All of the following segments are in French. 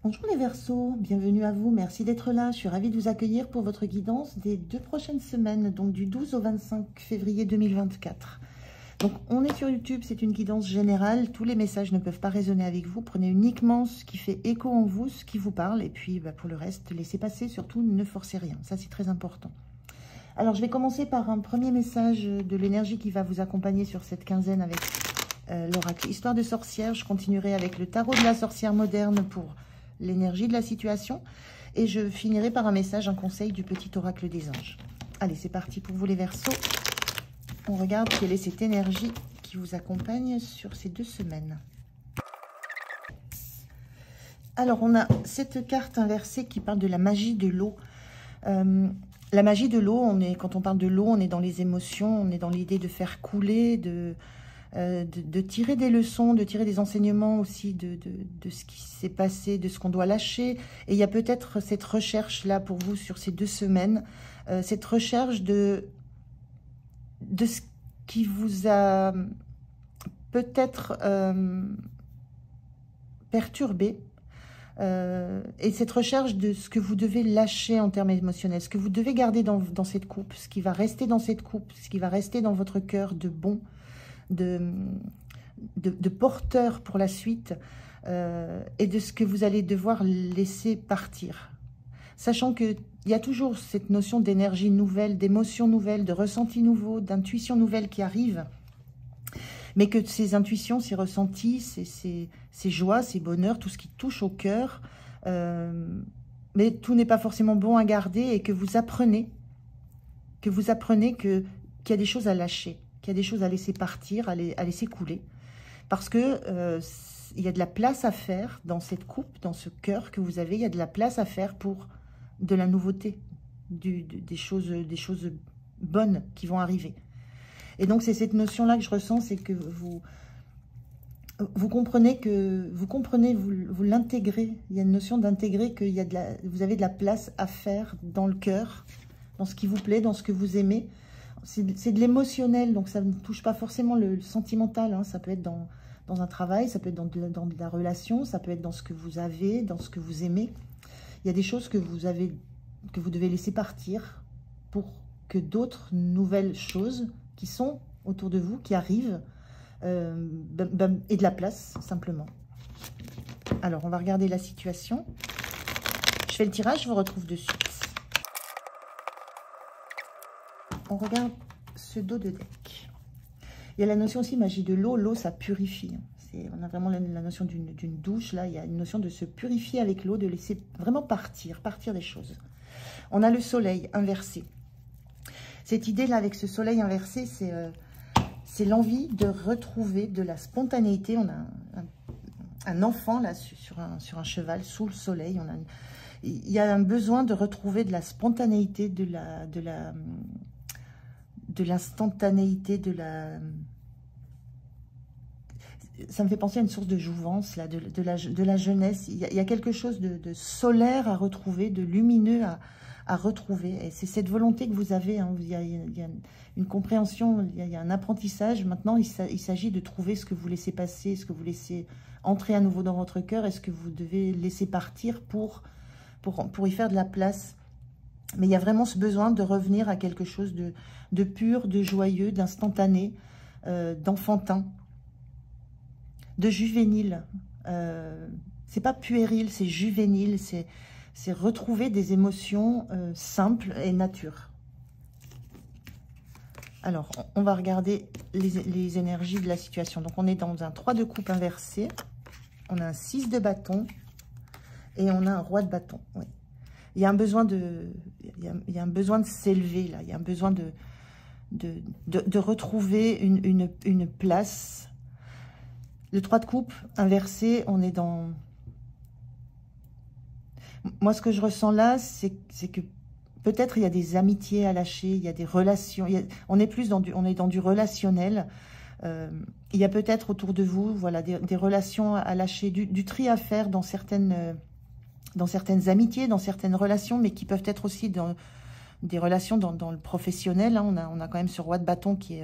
Bonjour les Verseaux, bienvenue à vous, merci d'être là. Je suis ravie de vous accueillir pour votre guidance des 2 prochaines semaines, donc du 12 au 25 février 2024. Donc on est sur YouTube, c'est une guidance générale, tous les messages ne peuvent pas résonner avec vous. Prenez uniquement ce qui fait écho en vous, ce qui vous parle, et puis pour le reste, laissez passer, surtout ne forcez rien, ça c'est très important. Alors je vais commencer par un premier message de l'énergie qui va vous accompagner sur cette quinzaine avec l'oracle Histoire de sorcière. Je continuerai avec le tarot de la sorcière moderne pour l'énergie de la situation. Et je finirai par un message, un conseil du petit oracle des anges. Allez, c'est parti pour vous les Verseaux. On regarde quelle est cette énergie qui vous accompagne sur ces 2 semaines. Alors, on a cette carte inversée qui parle de la magie de l'eau. La magie de l'eau, quand on parle de l'eau, on est dans les émotions, on est dans l'idée de faire couler, de tirer des leçons, de tirer des enseignements aussi de ce qui s'est passé, de ce qu'on doit lâcher. Et il y a peut-être cette recherche-là pour vous sur ces 2 semaines, cette recherche de ce qui vous a peut-être perturbé, et cette recherche de ce que vous devez lâcher en termes émotionnels, ce que vous devez garder dans cette coupe, ce qui va rester dans cette coupe, ce qui va rester dans votre cœur de bon, de porteur pour la suite, et de ce que vous allez devoir laisser partir. Sachant qu'il y a toujours cette notion d'énergie nouvelle, d'émotions nouvelles, de ressentis nouveaux, d'intuitions nouvelles qui arrivent, mais que ces intuitions, ces ressentis, ces joies, ces bonheurs, tout ce qui touche au cœur, mais tout n'est pas forcément bon à garder, et que vous apprenez qu'il y a des choses à lâcher, qu'il y a des choses à laisser partir, à laisser couler, parce que il y a de la place à faire dans cette coupe, dans ce cœur que vous avez, il y a de la place à faire pour de la nouveauté, des choses bonnes qui vont arriver. Et donc c'est cette notion-là que je ressens, c'est que vous comprenez, vous l'intégrez. Il y a une notion d'intégrer que vous avez de la place à faire dans le cœur, dans ce qui vous plaît, dans ce que vous aimez. C'est de l'émotionnel, donc ça ne touche pas forcément le sentimental, hein. Ça peut être dans un travail, ça peut être dans de la relation, ça peut être dans ce que vous avez, dans ce que vous aimez. Il y a des choses que vous devez laisser partir pour que d'autres nouvelles choses qui sont autour de vous, qui arrivent, aient de la place, simplement. Alors, on va regarder la situation. Je fais le tirage, je vous retrouve de suite. On regarde ce dos de deck. Il y a la notion aussi magie de l'eau. L'eau, ça purifie. On a vraiment la notion d'une douche. Là, il y a une notion de se purifier avec l'eau, de laisser vraiment partir des choses. On a le soleil inversé. Cette idée-là, avec ce soleil inversé, c'est l'envie de retrouver de la spontanéité. On a un enfant là sur un cheval sous le soleil. Il y a un besoin de retrouver de la spontanéité, de l'instantanéité, ça me fait penser à une source de jouvence, là, de la jeunesse. Il y a quelque chose de solaire à retrouver, de lumineux à retrouver. Et c'est cette volonté que vous avez, hein. Il y a une compréhension, il y a un apprentissage. Maintenant, il s'agit de trouver ce que vous laissez passer, ce que vous laissez entrer à nouveau dans votre cœur, et ce que vous devez laisser partir pour y faire de la place. Mais il y a vraiment ce besoin de revenir à quelque chose de pur, de joyeux, d'instantané, d'enfantin, de juvénile. C'est pas puéril, c'est juvénile, c'est retrouver des émotions simples et nature. Alors, on va regarder les énergies de la situation. Donc, on est dans un 3 de coupe inversé, on a un 6 de bâton et on a un roi de bâton. Oui. Il y a un besoin de s'élever, là. Il y a un besoin de retrouver une place. Le 3 de coupe inversé, on est dans... Moi, ce que je ressens là, c'est que peut-être il y a des amitiés à lâcher, il y a des relations. On est dans du relationnel. Il y a peut-être autour de vous, voilà, des relations à lâcher, du tri à faire dans certaines amitiés, dans certaines relations, mais qui peuvent être aussi dans des relations dans le professionnel. Hein. On a quand même ce roi de bâton qui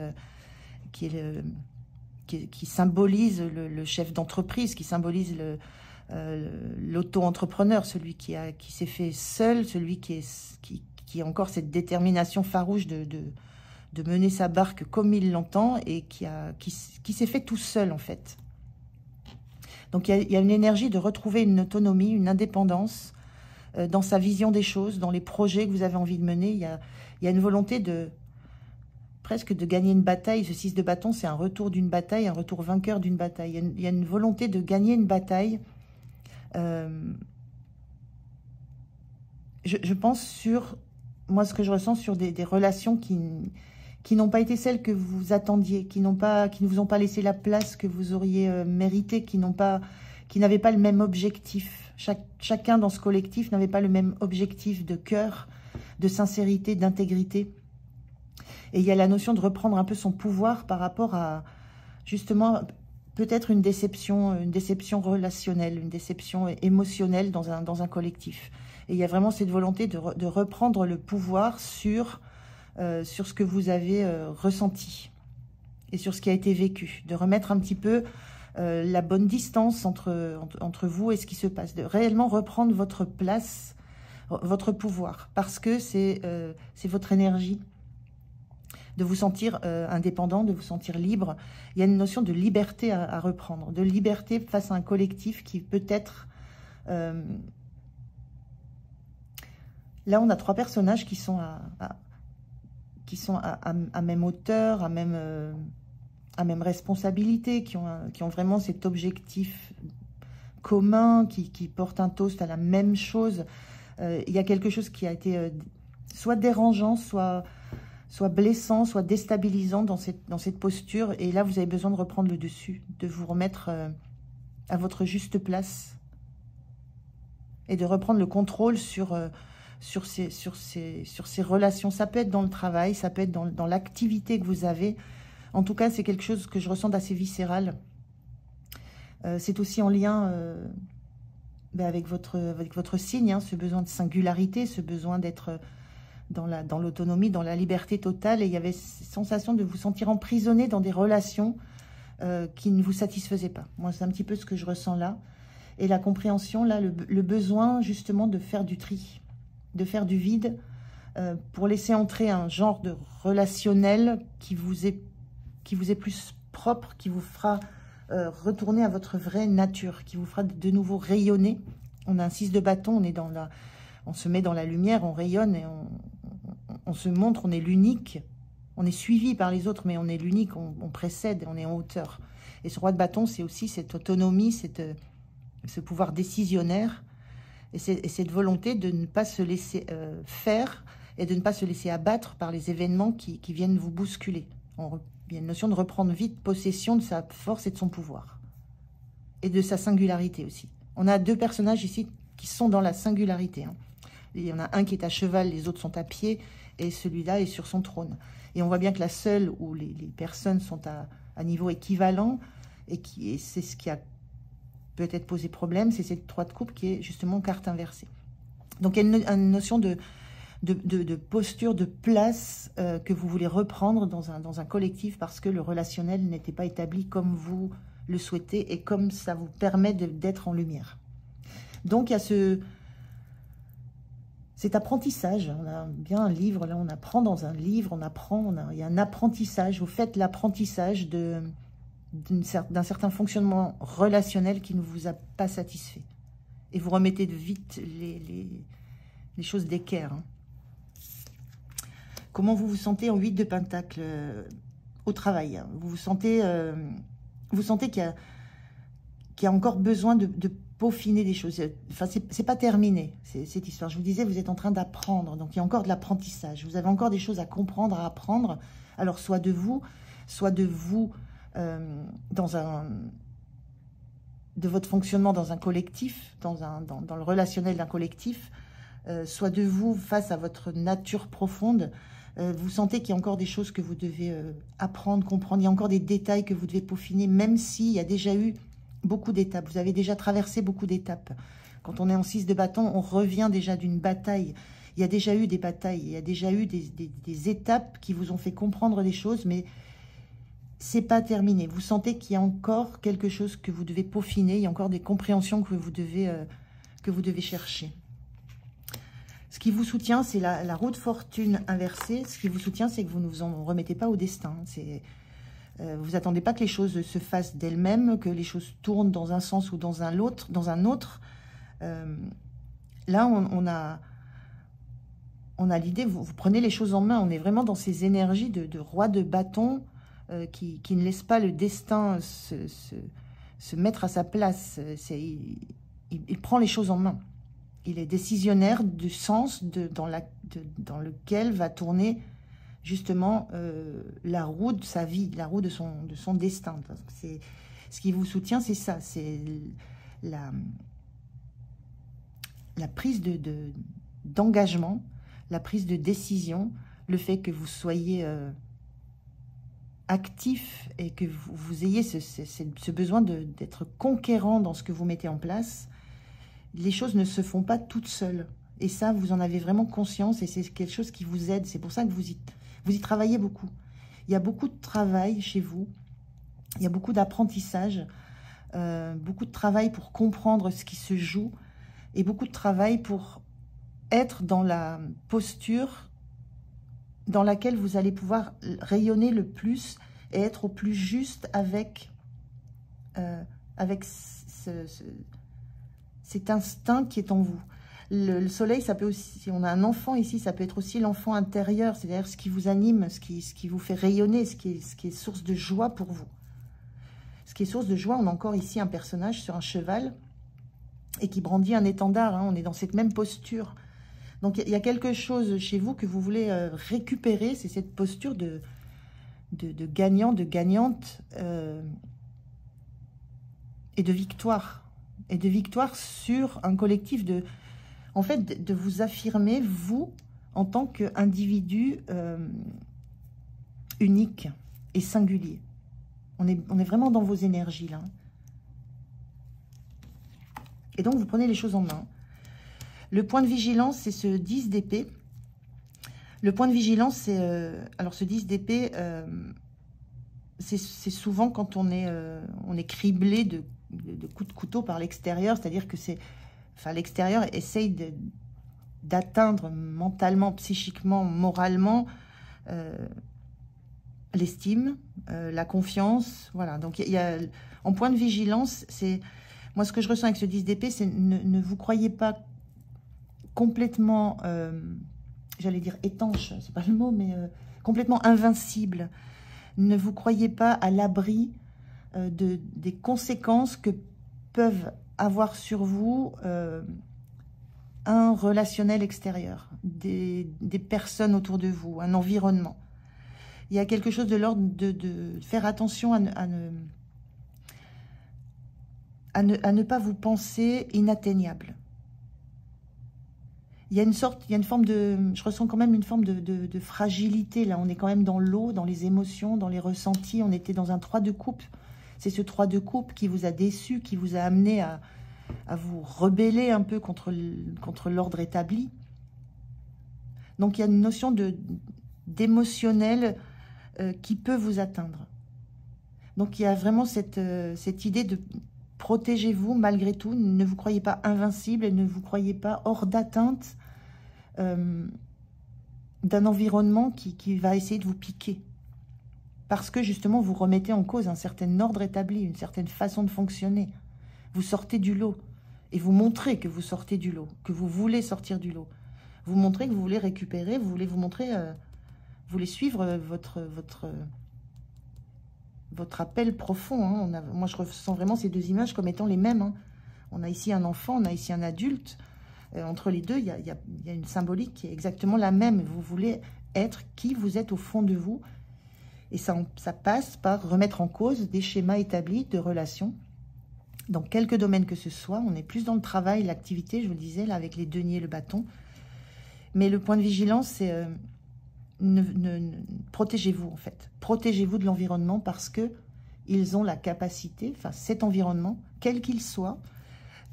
symbolise le chef d'entreprise, qui symbolise l'auto-entrepreneur, celui qui s'est fait seul, celui qui a encore cette détermination farouche de mener sa barque comme il l'entend et qui s'est fait tout seul en fait. Donc il y a une énergie de retrouver une autonomie, une indépendance dans sa vision des choses, dans les projets que vous avez envie de mener. Il y a une volonté presque de gagner une bataille. Ce 6 de bâton, c'est un retour d'une bataille, un retour vainqueur d'une bataille. Il y a une volonté de gagner une bataille. Je pense sur, moi ce que je ressens sur des relations qui n'ont pas été celles que vous attendiez, qui ne vous ont pas laissé la place que vous auriez mérité, qui n'avaient pas le même objectif. Chacun dans ce collectif n'avait pas le même objectif de cœur, de sincérité, d'intégrité. Et il y a la notion de reprendre un peu son pouvoir par rapport à, justement, peut-être une déception relationnelle, une déception émotionnelle dans un collectif. Et il y a vraiment cette volonté de reprendre le pouvoir sur ce que vous avez ressenti et sur ce qui a été vécu. De remettre un petit peu la bonne distance entre vous et ce qui se passe. De réellement reprendre votre place, votre pouvoir. Parce que c'est votre énergie. De vous sentir indépendant, de vous sentir libre. Il y a une notion de liberté à reprendre, de liberté face à un collectif qui peut-être... Là, on a 3 personnages qui sont à même hauteur, à même responsabilité, qui ont vraiment cet objectif commun, qui portent un toast à la même chose. Il y a quelque chose qui a été soit dérangeant, soit blessant, soit déstabilisant dans cette posture. Et là, vous avez besoin de reprendre le dessus, de vous remettre à votre juste place et de reprendre le contrôle sur ces relations. Ça peut être dans le travail, ça peut être dans l'activité que vous avez. En tout cas, c'est quelque chose que je ressens d'assez viscéral. C'est aussi en lien avec votre signe, hein, ce besoin de singularité, ce besoin d'être... dans l'autonomie, dans la liberté totale. Et il y avait cette sensation de vous sentir emprisonné dans des relations qui ne vous satisfaisaient pas. Moi, c'est un petit peu ce que je ressens là. Et la compréhension, là, le besoin justement de faire du tri, de faire du vide, pour laisser entrer un genre de relationnel qui vous est plus propre, qui vous fera retourner à votre vraie nature, qui vous fera de nouveau rayonner. On a un 6 de bâton, on se met dans la lumière, on rayonne et on se montre, on est l'unique. On est suivi par les autres, mais on est l'unique, on précède, on est en hauteur. Et ce roi de bâton, c'est aussi cette autonomie, ce pouvoir décisionnaire et cette volonté de ne pas se laisser faire et de ne pas se laisser abattre par les événements qui viennent vous bousculer. Il y a une notion de reprendre vite possession de sa force et de son pouvoir. Et de sa singularité aussi. On a 2 personnages ici qui sont dans la singularité. Hein. Il y en a un qui est à cheval, les autres sont à pied, et celui-là est sur son trône. Et on voit bien que la seule où les personnes sont à niveau équivalent, et c'est ce qui a peut-être posé problème, c'est cette 3 de coupe qui est justement carte inversée. Donc il y a une notion de posture, de place que vous voulez reprendre dans un collectif parce que le relationnel n'était pas établi comme vous le souhaitez et comme ça vous permet d'être en lumière. Donc il y a cet apprentissage. On a bien un livre, là on apprend dans un livre, il y a un apprentissage. Vous faites l'apprentissage d'un certain fonctionnement relationnel qui ne vous a pas satisfait. Et vous remettez de vite les choses d'équerre. Hein. Comment vous vous sentez en 8 de Pentacle au travail, hein. Vous sentez qu'il y a encore besoin de peaufiner des choses. Enfin, c'est pas terminé, cette histoire. Je vous disais, vous êtes en train d'apprendre. Donc, il y a encore de l'apprentissage. Vous avez encore des choses à comprendre, à apprendre. Alors, soit de vous de votre fonctionnement dans un collectif, dans le relationnel d'un collectif, soit de vous face à votre nature profonde. Vous sentez qu'il y a encore des choses que vous devez apprendre, comprendre. Il y a encore des détails que vous devez peaufiner, même s'il y a déjà eu beaucoup d'étapes. Vous avez déjà traversé beaucoup d'étapes. Quand on est en 6 de bâton, on revient déjà d'une bataille. Il y a déjà eu des batailles, il y a déjà eu des étapes qui vous ont fait comprendre des choses, mais c'est pas terminé. Vous sentez qu'il y a encore quelque chose que vous devez peaufiner, il y a encore des compréhensions que vous devez chercher. Ce qui vous soutient, c'est la roue de fortune inversée. Ce qui vous soutient, c'est que vous ne vous en remettez pas au destin. Vous attendez pas que les choses se fassent d'elles-mêmes, que les choses tournent dans un sens ou dans un autre. Là, on a l'idée, vous prenez les choses en main. On est vraiment dans ces énergies de roi de bâton qui ne laisse pas le destin se mettre à sa place. Il prend les choses en main. Il est décisionnaire du sens dans lequel va tourner justement la roue de sa vie, la roue de son destin. Ce qui vous soutient, c'est ça, c'est la prise d'engagement, la prise de décision, le fait que vous soyez actif et que vous ayez ce besoin d'être conquérant dans ce que vous mettez en place. Les choses ne se font pas toutes seules. Et ça, vous en avez vraiment conscience et c'est quelque chose qui vous aide. C'est pour ça que vous y travaillez beaucoup. Il y a beaucoup de travail chez vous. Il y a beaucoup d'apprentissage, beaucoup de travail pour comprendre ce qui se joue et beaucoup de travail pour être dans la posture dans laquelle vous allez pouvoir rayonner le plus et être au plus juste avec cet instinct qui est en vous. Le soleil, ça peut aussi, si on a un enfant ici, ça peut être aussi l'enfant intérieur, c'est-à-dire ce qui vous anime, ce qui vous fait rayonner, ce qui est source de joie pour vous. Ce qui est source de joie, on a encore ici un personnage sur un cheval et qui brandit un étendard, hein, on est dans cette même posture. Donc il y a quelque chose chez vous que vous voulez récupérer, c'est cette posture de gagnant, de gagnante et de victoire. Et de victoire sur un collectif en fait, de vous affirmer, vous, en tant qu'individu unique et singulier. On est vraiment dans vos énergies, là. Et donc, vous prenez les choses en main. Le point de vigilance, c'est ce 10 d'épée. Le point de vigilance, c'est... alors, ce 10 d'épée, c'est souvent quand on est criblé de coups de couteau par l'extérieur, c'est-à-dire que l'extérieur essaye d'atteindre mentalement, psychiquement, moralement l'estime, la confiance, voilà. Donc en point de vigilance, moi ce que je ressens avec ce 10 d'épée, c'est ne vous croyez pas complètement, j'allais dire étanche, c'est pas le mot, mais complètement invincible. Ne vous croyez pas à l'abri des conséquences que peuvent avoir sur vous un relationnel extérieur, des personnes autour de vous, un environnement. Il y a quelque chose de l'ordre de faire attention à ne pas vous penser inatteignable. Il y a une forme je ressens quand même une forme de fragilité, là. On est quand même dans l'eau, dans les émotions, dans les ressentis. On était dans un 3 de coupe. C'est ce 3 de coupe qui vous a déçu, qui vous a amené à vous rebeller un peu contre l'ordre établi. Donc, il y a une notion d'émotionnel qui peut vous atteindre. Donc, il y a vraiment cette idée de protégez-vous malgré tout. Ne vous croyez pas invincible et ne vous croyez pas hors d'atteinte d'un environnement qui va essayer de vous piquer. Parce que, justement, vous remettez en cause un certain ordre établi, une certaine façon de fonctionner. Vous sortez du lot. Et vous montrez que vous sortez du lot, que vous voulez sortir du lot. Vous montrez que vous voulez récupérer, vous voulez vous montrer, vous voulez suivre votre appel profond. Hein. Moi, je ressens vraiment ces deux images comme étant les mêmes. Hein. On a ici un enfant, on a ici un adulte. Entre les deux, il y a une symbolique qui est exactement la même. Vous voulez être qui vous êtes au fond de vous. Et ça passe par remettre en cause des schémas établis de relations. Dans quelques domaines que ce soit, on est plus dans le travail, l'activité, je vous le disais, là, avec les deniers et le bâton. Mais le point de vigilance, c'est protégez-vous, en fait. Protégez-vous de l'environnement parce que ils ont la capacité, enfin, cet environnement, quel qu'il soit,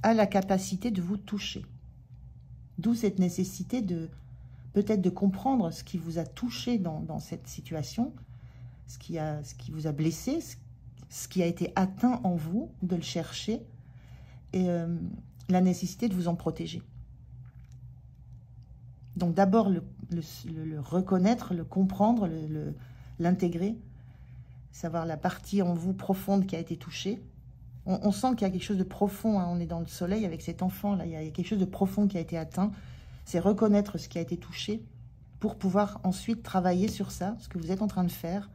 a la capacité de vous toucher. D'où cette nécessité peut-être de comprendre ce qui vous a touché dans cette situation, ce qui vous a blessé, ce qui a été atteint en vous, de le chercher, et la nécessité de vous en protéger. Donc d'abord le reconnaître, le comprendre, l'intégrer, savoir la partie en vous profonde qui a été touchée. On sent qu'il y a quelque chose de profond, hein, on est dans le soleil avec cet enfant, là, il y a quelque chose de profond qui a été atteint. C'est reconnaître ce qui a été touché pour pouvoir ensuite travailler sur ça, ce que vous êtes en train de faire,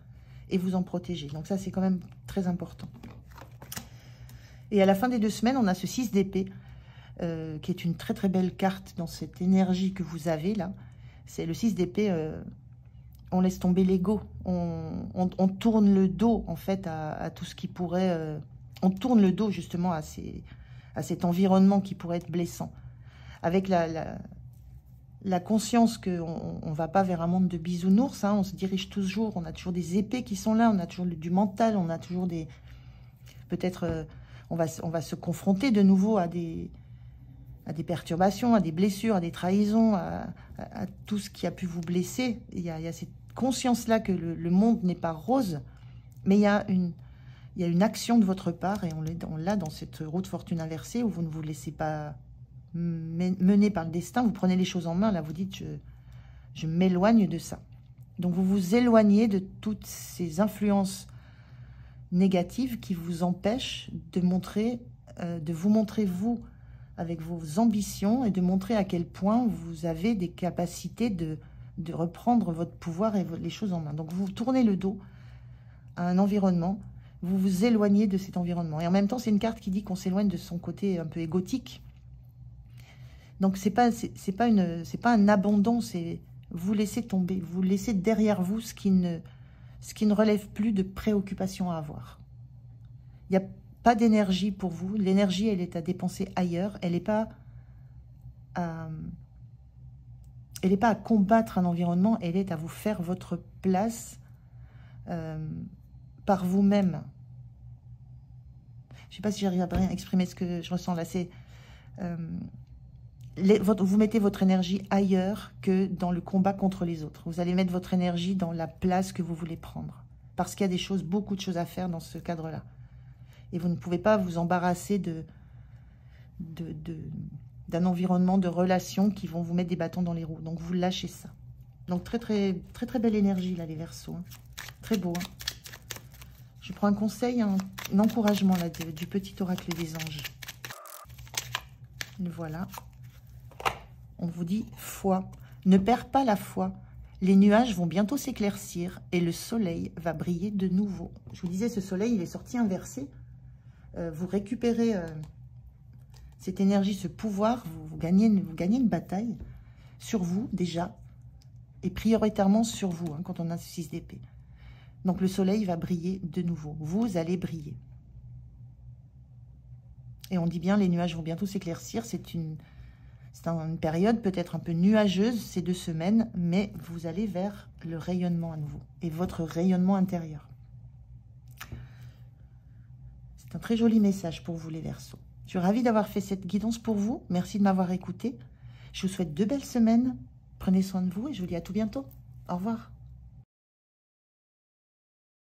et vous en protéger. Donc ça, c'est quand même très important. Et à la fin des 2 semaines, on a ce 6 d'épée, qui est une très très belle carte dans cette énergie que vous avez là. C'est le 6 d'épée, on laisse tomber l'ego, on tourne le dos en fait à tout ce qui pourrait... on tourne le dos justement à cet environnement qui pourrait être blessant. Avec la conscience qu'on ne va pas vers un monde de bisounours, hein, on se dirige toujours, on a toujours des épées qui sont là, on a toujours du mental, on a toujours des... Peut-être on va se confronter de nouveau à des perturbations, à des blessures, à des trahisons, à tout ce qui a pu vous blesser. Il y a cette conscience-là que le monde n'est pas rose, mais il y a une action de votre part, et on l'a dans cette roue de fortune inversée où vous ne vous laissez pas mener par le destin, vous prenez les choses en main, là vous dites je m'éloigne de ça. Donc vous vous éloignez de toutes ces influences négatives qui vous empêchent de vous montrer vous avec vos ambitions et de montrer à quel point vous avez des capacités de reprendre votre pouvoir et les choses en main. Donc vous tournez le dos à un environnement, vous vous éloignez de cet environnement. Et en même temps, c'est une carte qui dit qu'on s'éloigne de son côté un peu égotique. Donc c'est pas un abandon, c'est vous laisser tomber, vous laisser derrière vous ce qui ne relève plus de préoccupation à avoir. Il n'y a pas d'énergie pour vous. L'énergie, elle est à dépenser ailleurs. Elle n'est pas à combattre un environnement. Elle est à vous faire votre place par vous-même. Je ne sais pas si j'arrive à bien exprimer ce que je ressens là. C'est vous mettez votre énergie ailleurs que dans le combat contre les autres. Vous allez mettre votre énergie dans la place que vous voulez prendre. Parce qu'il y a beaucoup de choses à faire dans ce cadre-là. Et vous ne pouvez pas vous embarrasser d'un environnement de relations qui vont vous mettre des bâtons dans les roues. Donc vous lâchez ça. Donc très très très très belle énergie là, les Verseaux. Hein. Très beau. Hein. Je prends un conseil, un encouragement là du petit oracle des anges. Le voilà. On vous dit foi. Ne perds pas la foi. Les nuages vont bientôt s'éclaircir et le soleil va briller de nouveau. Je vous disais, ce soleil, il est sorti inversé. Vous récupérez cette énergie, ce pouvoir, vous gagnez une bataille sur vous déjà, et prioritairement sur vous, hein, quand on a ce 6 d'épée. Donc le soleil va briller de nouveau, vous allez briller. Et on dit bien, les nuages vont bientôt s'éclaircir, c'est une période peut-être un peu nuageuse, ces 2 semaines, mais vous allez vers le rayonnement à nouveau, et votre rayonnement intérieur. C'est un très joli message pour vous, les Verseaux. Je suis ravie d'avoir fait cette guidance pour vous. Merci de m'avoir écouté. Je vous souhaite 2 belles semaines. Prenez soin de vous et je vous dis à tout bientôt. Au revoir.